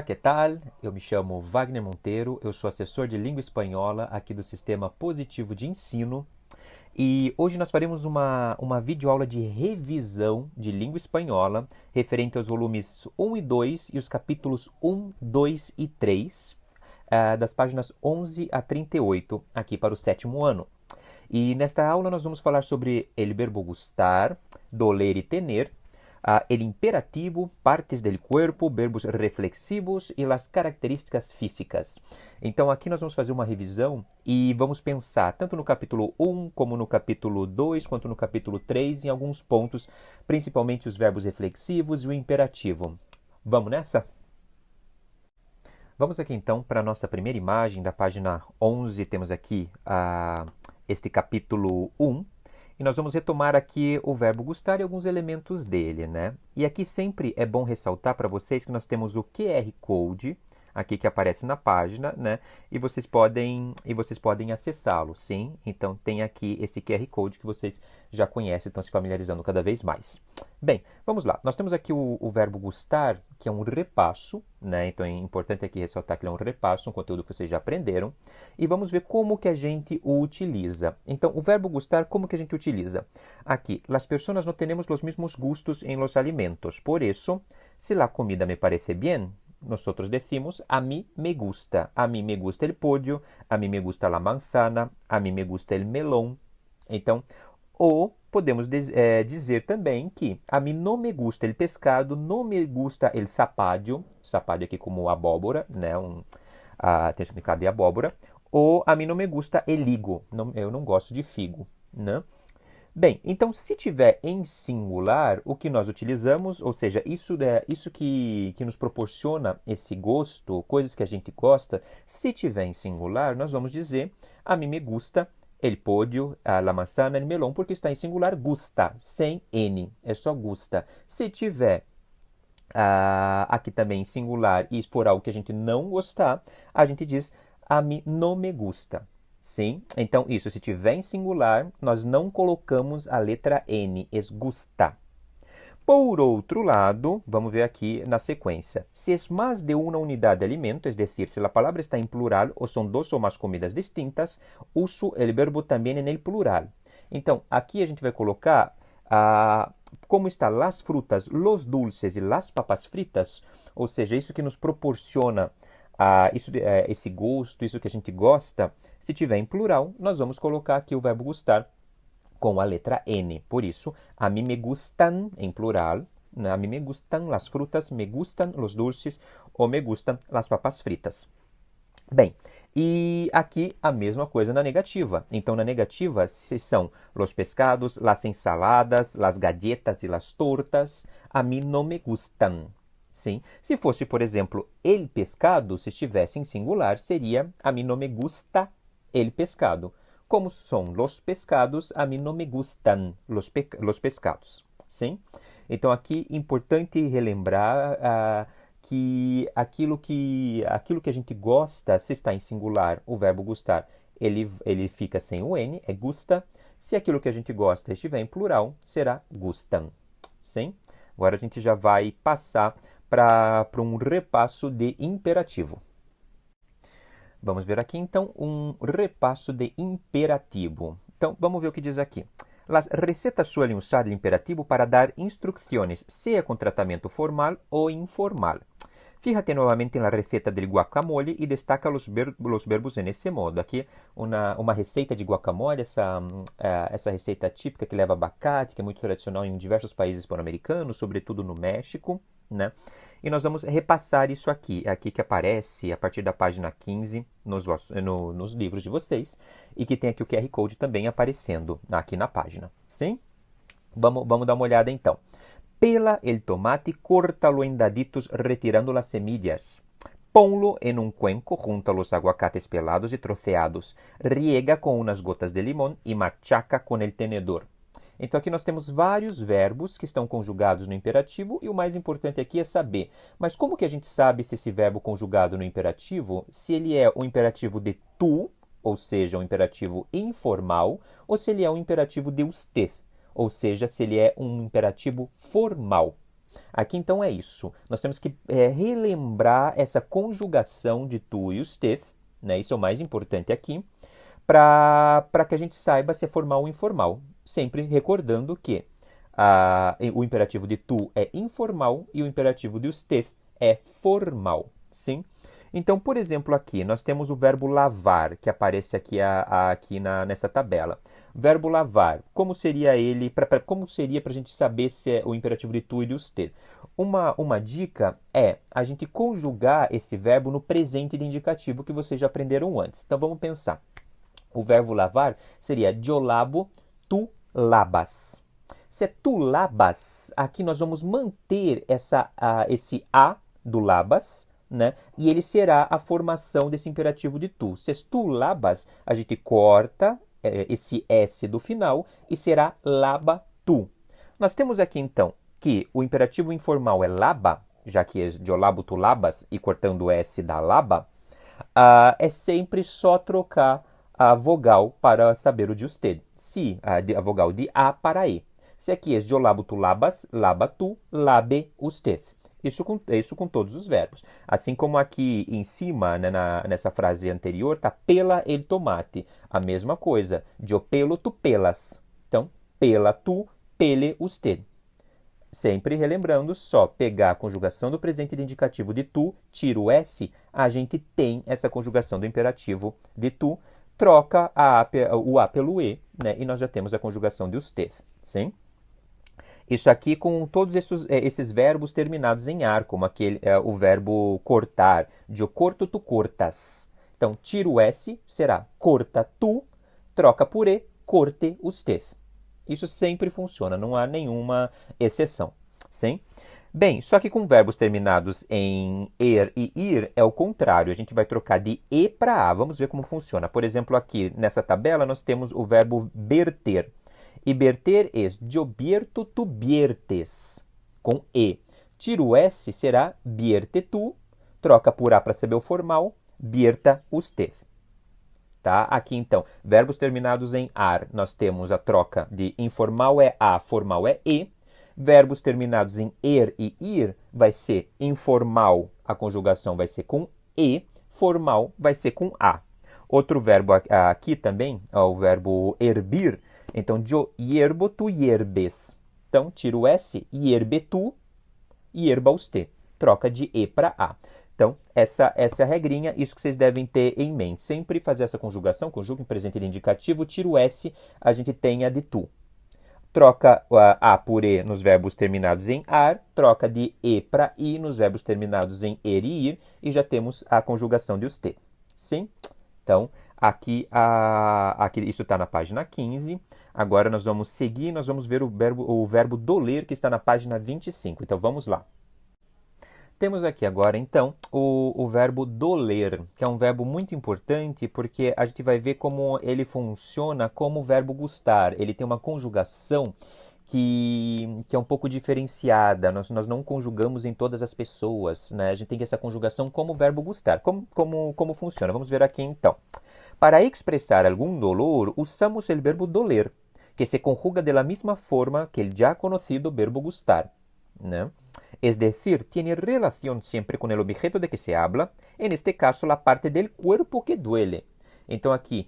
Olá, que tal? Eu me chamo Wagner Monteiro, eu sou assessor de língua espanhola aqui do Sistema Positivo de Ensino e hoje nós faremos uma videoaula de revisão de língua espanhola referente aos volumes 1 e 2 e os capítulos 1, 2 e 3, das páginas 11 a 38, aqui para o sétimo ano. E nesta aula nós vamos falar sobre el verbo gustar, doler e tener, el imperativo, partes del cuerpo, verbos reflexivos e las características físicas. Então aqui nós vamos fazer uma revisão e vamos pensar tanto no capítulo 1 como no capítulo 2, quanto no capítulo 3, em alguns pontos, principalmente os verbos reflexivos e o imperativo. Vamos nessa? Vamos aqui então para a nossa primeira imagem da página 11, temos aqui este capítulo 1. E nós vamos retomar aqui o verbo gustar e alguns elementos dele, né? E aqui sempre é bom ressaltar para vocês que nós temos o QR Code aqui que aparece na página, né? E vocês podem acessá-lo, sim? Então tem aqui esse QR Code que vocês já conhecem, estão se familiarizando cada vez mais. Bem, vamos lá. Nós temos aqui o verbo gustar, que é um repasso, né? Então é importante aqui ressaltar que ele é um repasso, um conteúdo que vocês já aprenderam. E vamos ver como que a gente o utiliza. Então, o verbo gustar, como que a gente utiliza? Aqui, las personas no tenemos los mismos gustos en los alimentos. Por eso, si la comida me parece bien, nosotros decimos, a mí me gusta el pollo, a mí me gusta la manzana, a mí me gusta el melón. Então, ou podemos dizer também que a mim não me gusta el pescado, não me gusta el zapallo aqui como abóbora, né? Tem significado de abóbora, ou a mim não me gusta el higo, eu não gosto de figo, né? Bem, então se tiver em singular, o que nós utilizamos, ou seja, isso que nos proporciona esse gosto, coisas que a gente gosta, se tiver em singular, nós vamos dizer a mim me gusta el pollo, la manzana, el melón, porque está em singular, gusta, sem N, é só gusta. Se tiver aqui também em singular e for algo que a gente não gostar, a gente diz a mim não me gusta. Sim? Então, isso, se tiver em singular, nós não colocamos a letra N, es gusta. Por outro lado, vamos ver aqui na sequência. Se é mais de uma unidade de alimento, es decir, se a palavra está em plural ou são duas ou mais comidas distintas, uso o verbo também en el plural. Então, aqui a gente vai colocar como está las frutas, los dulces e las papas fritas, ou seja, isso que nos proporciona esse gosto, isso que a gente gosta, se tiver em plural, nós vamos colocar aqui o verbo gustar com a letra N. Por isso, a mim me gustan, em plural, né? A mim me gustan las frutas, me gustan los dulces ou me gustan las papas fritas. Bem, e aqui a mesma coisa na negativa. Então, na negativa, se são los pescados, las ensaladas, las galletas e las tortas, a mim não me gustan. Sim? Se fosse, por exemplo, el pescado, se estivesse em singular, seria a mim não me gusta el pescado. Como são los pescados, a mim não me gustan los pescados. Sim? Então, aqui, importante relembrar que aquilo que a gente gosta, se está em singular, o verbo gustar, ele fica sem o N, é gusta. Se aquilo que a gente gosta estiver em plural, será gustan. Sim? Agora a gente já vai passar para um repasso de imperativo. Vamos ver aqui, então, um repasso de imperativo. Então, vamos ver o que diz aqui. Las recetas suelen usar el imperativo para dar instrucciones, sea con tratamiento formal o informal. Fíjate nuevamente en la receta del guacamole y destaca los verbos en ese modo. Aqui, uma receita de guacamole, essa receita típica que leva abacate, que é muito tradicional em diversos países hispano-americanos, sobretudo no México, né? E nós vamos repassar isso aqui que aparece a partir da página 15 nos livros de vocês, e que tem aqui o QR Code também aparecendo aqui na página. Sim? Vamos dar uma olhada então. Pela el tomate, córtalo en daditos retirando las semillas. Ponlo en un cuenco junto a los aguacates pelados y troceados. Riega con unas gotas de limón y machaca con el tenedor. Então aqui nós temos vários verbos que estão conjugados no imperativo e o mais importante aqui é saber, mas como que a gente sabe se esse verbo conjugado no imperativo, se ele é um imperativo de tu, ou seja, um imperativo informal, ou se ele é um imperativo de usted, ou seja, se ele é um imperativo formal. Aqui então é isso. Nós temos que relembrar essa conjugação de tu e o steth, né? Isso é o mais importante aqui, para que a gente saiba se é formal ou informal. Sempre recordando que o imperativo de tu é informal e o imperativo de steth é formal, sim? Então, por exemplo, aqui nós temos o verbo lavar, que aparece aqui, nessa tabela. Verbo lavar, como seria ele, como seria para a gente saber se é o imperativo de tu e de steth? Uma dica é a gente conjugar esse verbo no presente de indicativo que vocês já aprenderam antes. Então vamos pensar. O verbo lavar seria yo lavo, tu lavas. Se é tu lavas, aqui nós vamos manter esse a do labas, né? E ele será a formação desse imperativo de tu. Se é tu labas, a gente corta esse S do final e será laba tu. Nós temos aqui então que o imperativo informal é laba, já que é eu labo, tu labas, e cortando o S da laba, é sempre só trocar a vogal para saber o de usted. Se a vogal de A para E. Se aqui é eu labo, tu labas, laba tu, labe usted. Isso com todos os verbos. Assim como aqui em cima, né, nessa frase anterior, tá pela el tomate. A mesma coisa. Yo pelo, tu pelas. Então, pela tu, pele usted. Sempre relembrando, só pegar a conjugação do presente de indicativo de tu, tira o S, a gente tem essa conjugação do imperativo de tu, troca o A pelo E, né, e nós já temos a conjugação de usted, sim? Isso aqui com todos esses verbos terminados em ar, como o verbo cortar, de eu corto, tu cortas. Então, tira o S, será corta tu, troca por E, corte usted. Isso sempre funciona, não há nenhuma exceção. Sim? Bem, só que com verbos terminados em er e ir é o contrário. A gente vai trocar de e para a. Vamos ver como funciona. Por exemplo, aqui nessa tabela nós temos o verbo verter. E verter é yo vierto, tu viertes, com e. Tira o s, será vierte tu, troca por a para saber o formal, vierta usted. Tá? Aqui então, verbos terminados em ar, nós temos a troca de informal é a, formal é e. Verbos terminados em er e ir, vai ser informal, a conjugação vai ser com e, formal vai ser com a. Outro verbo aqui também, é o verbo hervir. Então, yo hierbo, tu hierbes. Então, tira o S, hierbe tu, hierba usted. Troca de e para a. Então, essa é a regrinha, isso que vocês devem ter em mente. Sempre fazer essa conjugação, conjuga em presente indicativo, tira o S, a gente tem a de tu. Troca a por e nos verbos terminados em ar, troca de e para i nos verbos terminados em er e ir, e já temos a conjugação de usted. Sim? Então, aqui isso está na página 15. Agora nós vamos seguir, nós vamos ver o verbo doler, que está na página 25. Então, vamos lá. Temos aqui agora, então, o verbo doler, que é um verbo muito importante porque a gente vai ver como ele funciona como o verbo gustar. Ele tem uma conjugação que é um pouco diferenciada. Nós não conjugamos em todas as pessoas, né? A gente tem essa conjugação como o verbo gustar. Como funciona? Vamos ver aqui, então. Para expressar algum dolor, usamos o verbo doler, que se conjuga de la misma forma que el ya conocido verbo gustar, ¿no? Es decir, tiene relación siempre con el objeto de que se habla, en este caso la parte del cuerpo que duele. Então aqui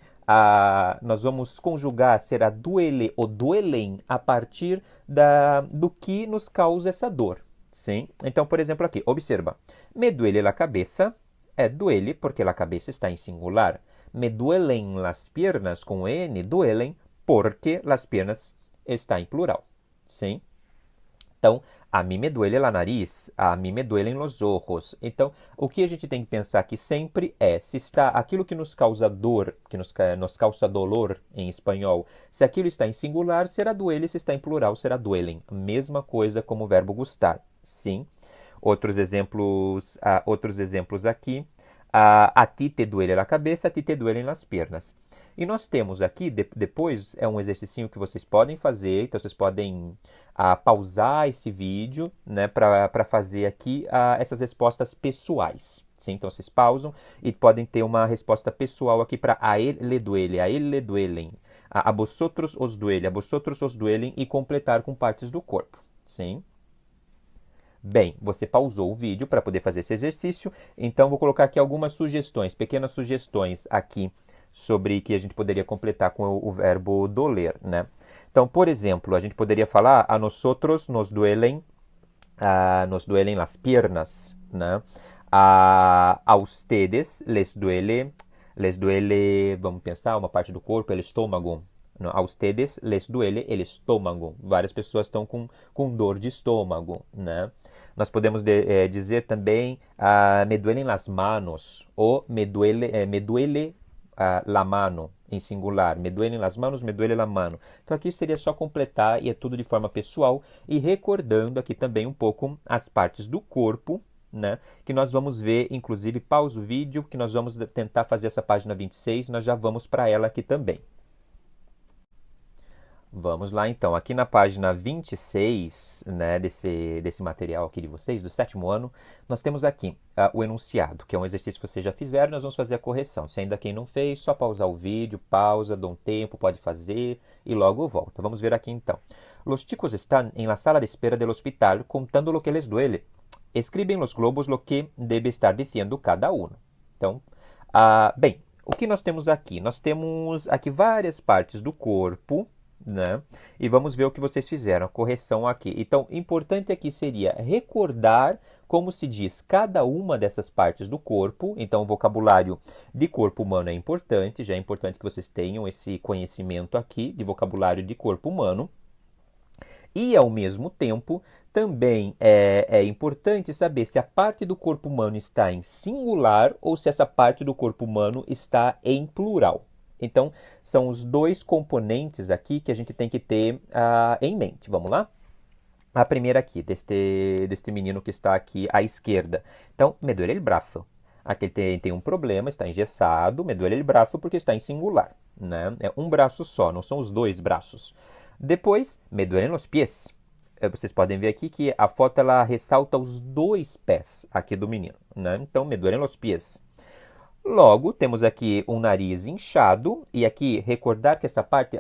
nós vamos conjugar, será duele ou duelen a partir do que nos causa essa dor. Sim? Então, por exemplo, aqui, observa. Me duele la cabeza, duele porque la cabeza está em singular. Me duelen las piernas com N, duelen porque las piernas está em plural. Sim? Então, a mim me duele la nariz, a mim me duelen los ojos. Então, o que a gente tem que pensar aqui sempre é se está aquilo que nos causa dor, que nos causa dolor em espanhol, se aquilo está em singular, será duele, se está em plural, será duelen. Mesma coisa como o verbo gustar. Sim. Outros exemplos aqui. A ti te duele la cabeça, a ti te duelen las piernas. E nós temos aqui, depois, é um exercício que vocês podem fazer, então vocês podem pausar esse vídeo, né, para fazer aqui essas respostas pessoais. Sim? Então vocês pausam e podem ter uma resposta pessoal aqui para a ele le duele, a ele le duelen, a vosotros os duele, a vosotros os duelen e completar com partes do corpo. Sim? Bem, você pausou o vídeo para poder fazer esse exercício, então vou colocar aqui algumas sugestões, pequenas sugestões aqui sobre que a gente poderia completar com o verbo doler, né? Então, por exemplo, a gente poderia falar a nosotros nos duelen las piernas, né? A ustedes les duele, vamos pensar, uma parte do corpo, el estômago. A ustedes les duele el estômago. Várias pessoas estão com dor de estômago, né? Nós podemos dizer também me duelen las manos ou me duele la mano em singular. Me duelen las manos, me duele la mano. Então aqui seria só completar e é tudo de forma pessoal e recordando aqui também um pouco as partes do corpo, né, que nós vamos ver, inclusive pausa o vídeo, que nós vamos tentar fazer essa página 26, nós já vamos para ela aqui também. Vamos lá então, aqui na página 26, né, desse material aqui de vocês, do 7º ano, nós temos aqui o enunciado, que é um exercício que vocês já fizeram, nós vamos fazer a correção. Se ainda quem não fez, só pausar o vídeo, pausa, dá um tempo, pode fazer e logo volta. Vamos ver aqui então. Los chicos están en la sala de espera del hospital contando lo que les duele. Escriben los globos lo que debe estar diciendo cada uno. Então, bem, o que nós temos aqui? Nós temos aqui várias partes do corpo, né? E vamos ver o que vocês fizeram, a correção aqui. Então, importante aqui seria recordar como se diz cada uma dessas partes do corpo. Então, o vocabulário de corpo humano é importante, já é importante que vocês tenham esse conhecimento aqui de vocabulário de corpo humano. E, ao mesmo tempo, também é importante saber se a parte do corpo humano está em singular ou se essa parte do corpo humano está em plural. Então, são os dois componentes aqui que a gente tem que ter em mente. Vamos lá? A primeira aqui, deste menino que está aqui à esquerda. Então, me duele el braço. Aqui ele tem um problema, está engessado. Me duele el braço porque está em singular, né? É um braço só, não são os dois braços. Depois, me duelen los pies. Vocês podem ver aqui que a foto ela ressalta os dois pés aqui do menino, né? Então, me duelen los pies. Logo, temos aqui um nariz inchado, e aqui recordar que essa parte,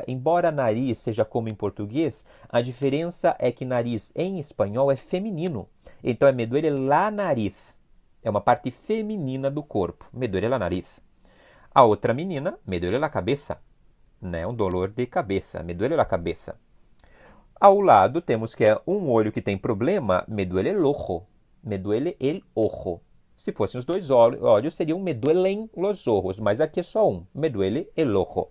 embora nariz seja como em português, a diferença é que nariz em espanhol é feminino. Então é me duele la nariz, é uma parte feminina do corpo, me duele la nariz. A outra menina, me duele la cabeça, né? Um dolor de cabeça, me duele la cabeça. Ao lado temos que é um olho que tem problema, me duele el ojo, me duele el ojo. Se fossem os dois olhos, seriam me duelen los ojos, mas aqui é só um, me duele el ojo.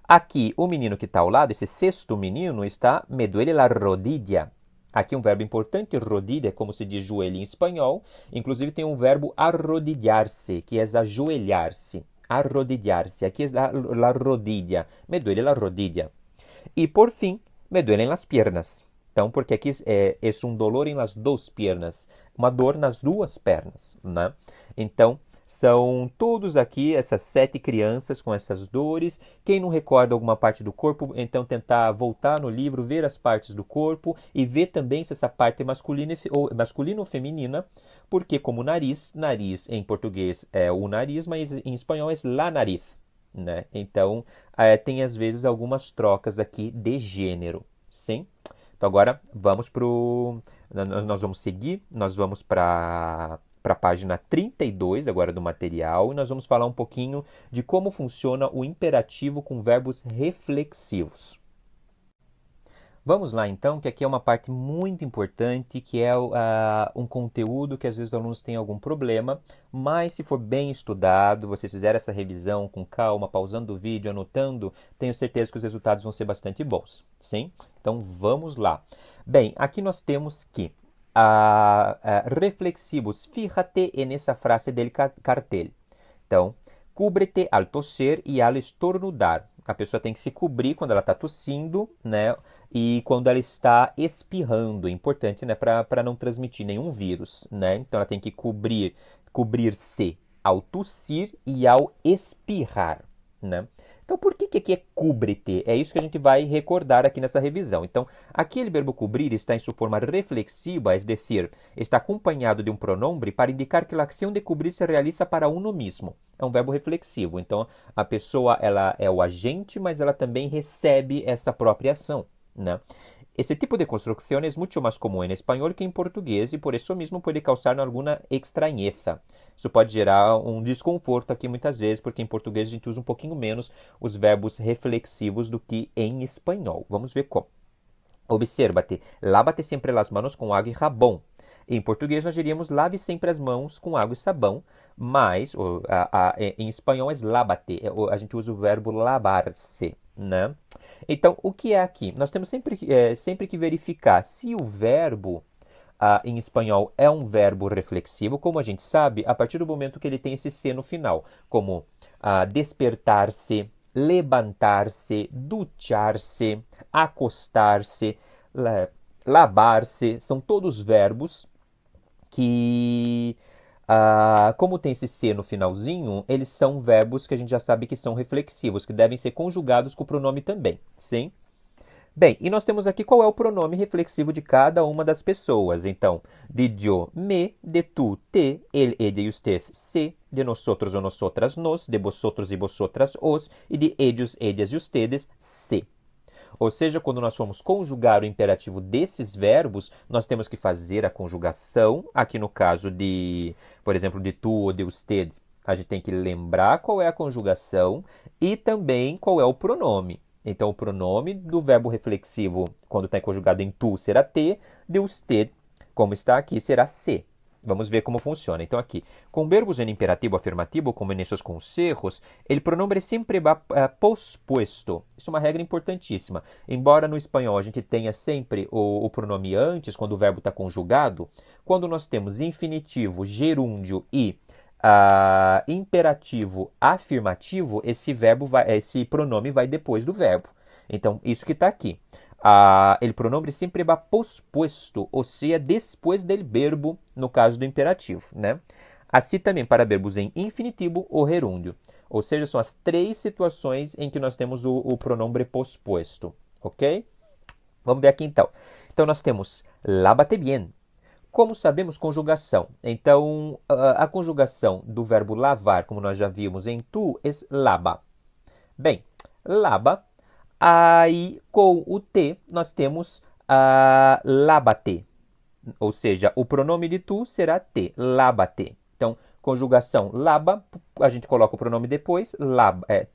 Aqui, o menino que está ao lado, esse sexto menino, está me duele la rodilla. Aqui um verbo importante, rodilha, como se diz joelho em espanhol. Inclusive tem um verbo arrodilhar-se, que é ajoelhar-se. Arrodilhar-se, aqui é la rodilla, me duele la rodilla. E por fim, me duelen las piernas. Então, porque aqui é um dolor em las dos piernas, uma dor nas duas pernas, né? Então, são todos aqui, essas 7 crianças com essas dores. Quem não recorda alguma parte do corpo, então tentar voltar no livro, ver as partes do corpo e ver também se essa parte é masculina ou feminina, porque como nariz em português é o nariz, mas em espanhol é la nariz, né? Então, tem às vezes algumas trocas aqui de gênero, sim? Então agora nós vamos seguir, nós vamos para a página 32 agora do material e nós vamos falar um pouquinho de como funciona o imperativo com verbos reflexivos. Vamos lá então, que aqui é uma parte muito importante, que é um conteúdo que às vezes os alunos têm algum problema, mas se for bem estudado, vocês fizerem essa revisão com calma, pausando o vídeo, anotando, tenho certeza que os resultados vão ser bastante bons, sim? Então vamos lá. Bem, aqui nós temos que reflexivos, fíjate en essa frase del cartel. Então, cúbrete al toser e al estornudar. A pessoa tem que se cobrir quando ela está tossindo, né? E quando ela está espirrando. É importante, né? Para não transmitir nenhum vírus, né? Então ela tem que cobrir-se ao tossir e ao espirrar, né? Então por que aqui é cúbrete? É isso que a gente vai recordar aqui nessa revisão. Então, aquele verbo cobrir está em sua forma reflexiva, es decir, está acompanhado de um pronombre para indicar que a ação de cobrir se realiza para uno mismo. É um verbo reflexivo. Então, a pessoa ela é o agente, mas ela também recebe essa própria ação, né? Este tipo de construcción es mucho más común en español que en portugués y por eso mismo puede causar alguna extrañeza. Isso pode gerar um desconforto aqui muitas vezes, porque em português a gente usa um pouquinho menos os verbos reflexivos do que em espanhol. Vamos ver como. Observa-te, lava-te sempre as mãos com água e sabão. Em português nós diríamos lave sempre as mãos com água e sabão, mas em espanhol é lávate, a gente usa o verbo lavar-se, né? Então, o que é aqui? Nós temos sempre que verificar se o verbo em espanhol é um verbo reflexivo, como a gente sabe, a partir do momento que ele tem esse C no final, como despertar-se, levantar-se, duchar-se, acostar-se, lavar-se, são todos verbos que, como tem esse C no finalzinho, eles são verbos que a gente já sabe que são reflexivos, que devem ser conjugados com o pronome também, sim? Bem, e nós temos aqui qual é o pronome reflexivo de cada uma das pessoas. Então, de yo, me, de tu, te, ele, ella e usted, se, de nosotros ou nosotras, nos, de vosotros e vosotras, os, e de ellos, ellas e ustedes, se. Ou seja, quando nós formos conjugar o imperativo desses verbos, nós temos que fazer a conjugação, aqui no caso de, por exemplo, de tu ou de usted, a gente tem que lembrar qual é a conjugação e também qual é o pronome. Então, o pronome do verbo reflexivo, quando está conjugado em tu, será te, de usted, como está aqui, será se. Vamos ver como funciona. Então, aqui, com verbos em imperativo afirmativo, como nesses consejos, o pronome sempre vai pospuesto. Isso é uma regra importantíssima. Embora no espanhol a gente tenha sempre o pronome antes, quando o verbo está conjugado, quando nós temos infinitivo, gerúndio e imperativo afirmativo, esse pronome vai depois do verbo. Então, isso que está aqui. O pronome sempre vai pospuesto, ou seja, depois do verbo, no caso do imperativo, né? Assim também para verbos em infinitivo ou gerúndio. Ou seja, são as três situações em que nós temos o pronome pospuesto, ok? Vamos ver aqui então. Então, nós temos lávate bien. Como sabemos, conjugação. Então, a conjugação do verbo lavar, como nós já vimos em tu, é lava. Bem, lava. Aí, com o te, nós temos lávate. Ou seja, o pronome de tu será te, lávate. Então, conjugação lava, a gente coloca o pronome depois,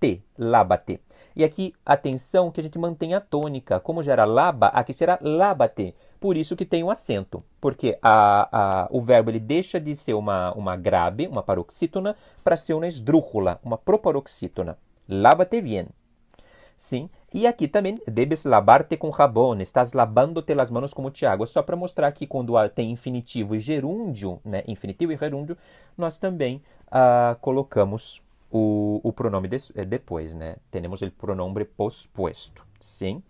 te, lávate. E aqui, atenção que a gente mantém a tônica. Como já era laba, aqui será lávate. Por isso que tem um acento. Porque o verbo ele deixa de ser uma grave, uma paroxítona, para ser uma esdrújula, uma proparoxítona. Lávate bien. Sim. E aqui também, debes lavarte com jabón. Estás lavando-te as mãos com muita água. Só para mostrar que quando tem infinitivo e gerúndio, né? Infinitivo e gerúndio, nós também colocamos o pronome depois, né? Temos o pronome pospuesto. Sim.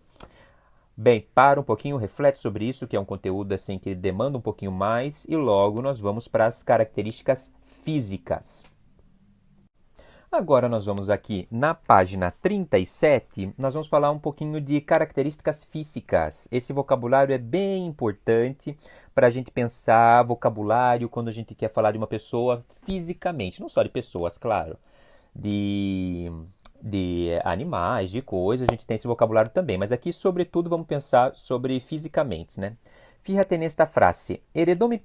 Bem, para um pouquinho, reflete sobre isso, que é um conteúdo assim que demanda um pouquinho mais, e logo nós vamos para as características físicas. Agora nós vamos aqui na página 37, nós vamos falar um pouquinho de características físicas. Esse vocabulário é bem importante para a gente pensar vocabulário quando a gente quer falar de uma pessoa fisicamente, não só de pessoas, claro, de animais, de coisas, a gente tem esse vocabulário também, mas aqui, sobretudo, vamos pensar sobre fisicamente, né? Fíjate nesta frase, heredou mi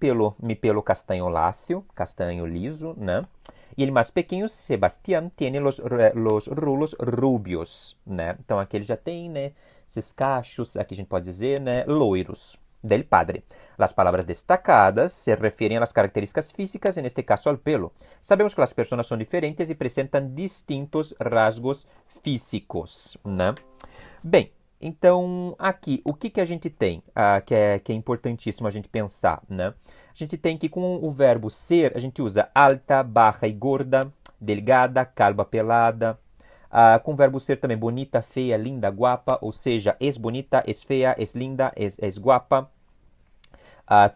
pelo castanho lacio, castanho liso, né? E ele mais pequeno, Sebastián, tem los rulos rubios, né? Então aqui ele já tem, né, esses cachos, aqui a gente pode dizer, né, loiros. Del padre. Las palabras destacadas se refieren a las características físicas, en este caso al pelo. Sabemos que las personas son diferentes y presentan distintos rasgos físicos, né? Bem, então aqui, o que a gente tem que é importantíssimo a gente pensar, né? A gente tem que com o verbo ser, a gente usa alta, baixa e gorda, delgada, calva, pelada. Com o verbo ser também bonita, feia, linda, guapa, ou seja, es bonita, es feia, es linda, es guapa.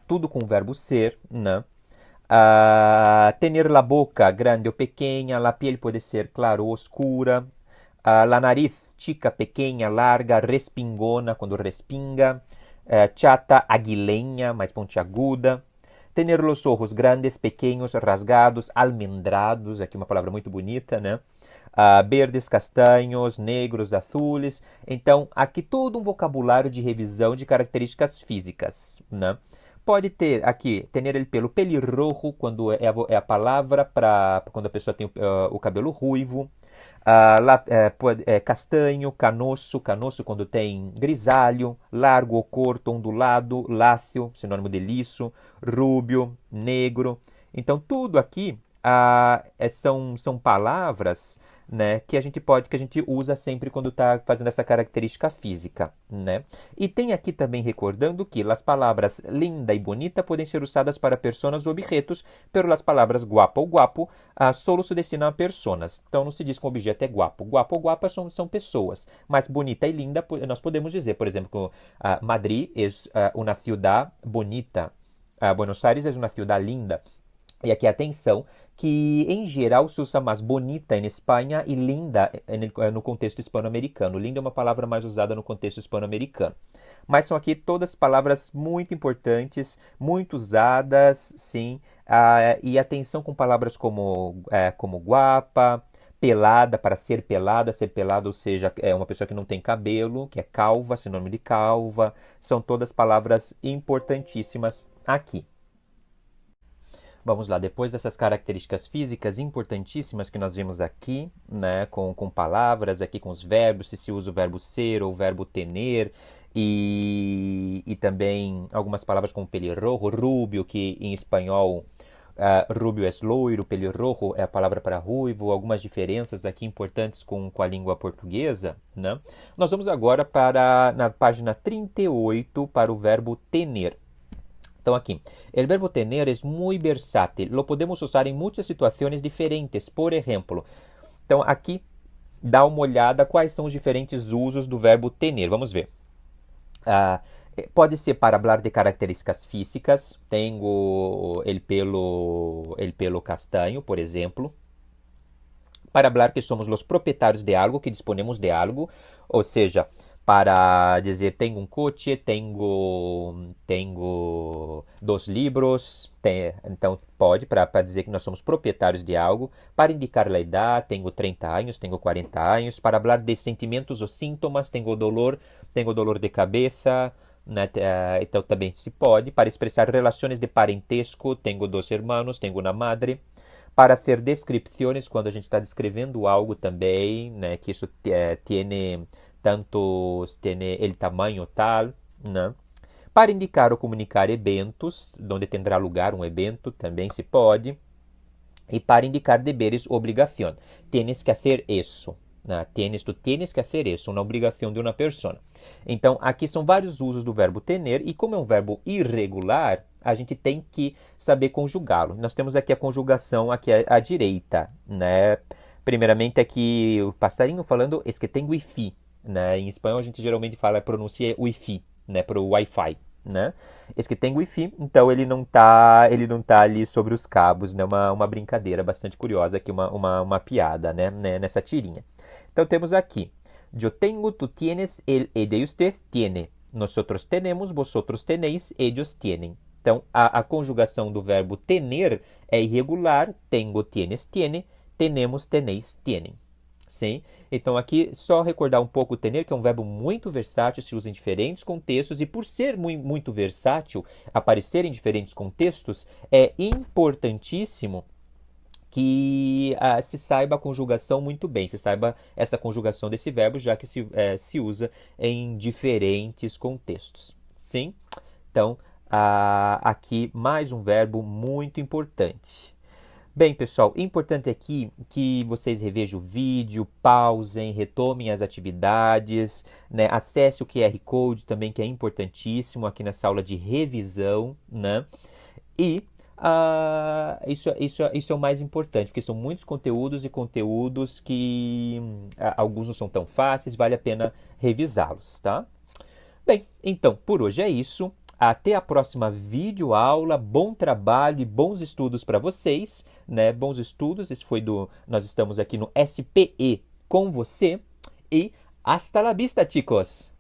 Tudo com o verbo ser, né? Tener la boca grande ou pequena, la piel pode ser clara ou oscura. La nariz chica, pequena, larga, respingona, quando respinga. Chata, aguilenha, mais pontiaguda. Tener los ojos grandes, pequenos, rasgados, almendrados, aqui uma palavra muito bonita, né? verdes, castanhos, negros, azules. Então, aqui todo um vocabulário de revisão de características físicas, né? Pode ter aqui, ter el pelo pelirrojo, quando é a palavra para quando a pessoa tem o cabelo ruivo. Castanho, canosso, canosso quando tem grisalho, largo ou curto, ondulado, lácio, sinônimo de liso, rúbio, negro. Então, tudo aqui são palavras, né, que a gente usa sempre quando está fazendo essa característica física, né? E tem aqui também recordando que as palavras linda e bonita podem ser usadas para personas ou objetos, pero as palavras guapa ou guapo solo se destinam a personas. Então não se diz que um objeto é guapo. Guapo ou guapa são pessoas, mas bonita e linda nós podemos dizer, por exemplo, Madrid é uma ciudad bonita, Buenos Aires é uma ciudad linda. E aqui atenção que em geral se usa mais bonita em Espanha e linda no contexto hispano-americano. Linda é uma palavra mais usada no contexto hispano-americano. Mas são aqui todas palavras muito importantes, muito usadas, sim. E atenção com palavras como guapa, pelada, para ser pelada, ou seja, é uma pessoa que não tem cabelo, que é calva, sinônimo de calva. São todas palavras importantíssimas aqui. Vamos lá, depois dessas características físicas importantíssimas que nós vimos aqui, né, com palavras, aqui com os verbos, se usa o verbo ser ou o verbo tener, e também algumas palavras como pelirrojo, rubio, que em espanhol rubio é loiro, pelirrojo é a palavra para ruivo, algumas diferenças aqui importantes com a língua portuguesa, né? Nós vamos agora na página 38 para o verbo tener. Então aqui, o verbo tener é muito versátil, lo podemos usar em muitas situações diferentes, por exemplo. Então aqui, dá uma olhada quais são os diferentes usos do verbo tener, vamos ver. Pode ser para falar de características físicas, tenho el pelo castanho, por exemplo. Para falar que somos os proprietários de algo, que disponemos de algo, ou seja, para dizer tenho um coche, tenho 2 livros, então pode para dizer que nós somos proprietários de algo, para indicar a idade, tenho 30 anos, tenho 40 anos, para falar de sentimentos ou sintomas, tenho dolor de cabeça, né? Então também se pode, para expressar relações de parentesco, tenho 2 irmãos, tenho uma madre, para hacer descrições, quando a gente está descrevendo algo também, né? Que isso tiene el tamaño tal, né? Para indicar ou comunicar eventos, onde tendrá lugar um evento, também se pode. E para indicar deberes ou obrigação. Tienes que hacer isso. Né? Tu tienes que hacer isso, uma obrigação de uma pessoa. Então, aqui são vários usos do verbo tener, e como é um verbo irregular, a gente tem que saber conjugá-lo. Nós temos aqui a conjugação aqui à direita, né? Primeiramente aqui o passarinho falando es que tem wifi, né? Em espanhol a gente geralmente pronuncia wifi, né? Para o wi-fi, né? Esse que tem wifi, então ele não tá ali sobre os cabos, né? Uma brincadeira bastante curiosa aqui, uma piada, né? Nessa tirinha. Então temos aqui, yo tengo, tú tienes, él ella y usted tiene. Nosotros tenemos, vosotros tenéis, ellos tienen. Então a conjugação do verbo tener é irregular, tengo, tienes, tiene, tenemos, tenéis, tienen. Sim? Então aqui só recordar um pouco o tener, que é um verbo muito versátil, se usa em diferentes contextos, e por ser muito versátil, aparecer em diferentes contextos, é importantíssimo que se saiba a conjugação muito bem, se saiba essa conjugação desse verbo, já que se usa em diferentes contextos. Sim? Então, aqui mais um verbo muito importante. Bem, pessoal, importante aqui que vocês revejam o vídeo, pausem, retomem as atividades, né? Acesse o QR Code também, que é importantíssimo aqui nessa aula de revisão, né? E isso é o mais importante, porque são muitos conteúdos e conteúdos que alguns não são tão fáceis, vale a pena revisá-los, tá? Bem, então, por hoje é isso. Até a próxima videoaula, bom trabalho e bons estudos para vocês, né? Bons estudos, nós estamos aqui no SPE com você e hasta la vista, chicos!